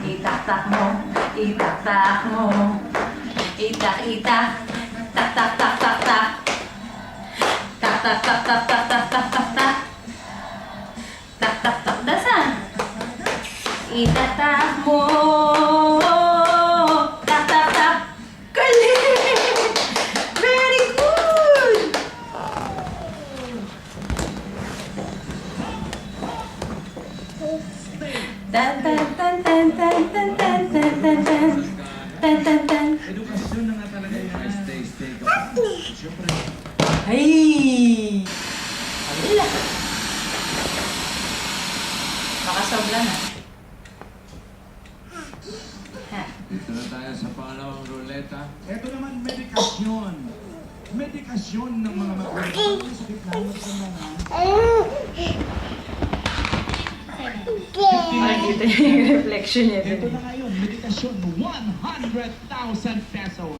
Itak-tak mo, itak-tak mo. Itak-itak, tak-tak-tak-tak-tak. Tak-tak-tak-tak-tak-tak-tak-tak. Tak-tak-tak, dasan. Itak-tak mo. Tak-tak-tak. Galing! Very good! Tan tan tan tan tan tan tan tan tan tan tan tan tan. Edukasyon na nga talaga yan. Stay. Siyempre. Ay! Alila! Baka sobra na. Ha. Dito na tayo sa pangalawang ruleta. Ito naman, medikasyon. Medikasyon ng mga magulang. Sa gitna ng samanan. Makikita niyo yung reflection niya Ito dun. na ngayon, medikasyon, 100,000 pesos.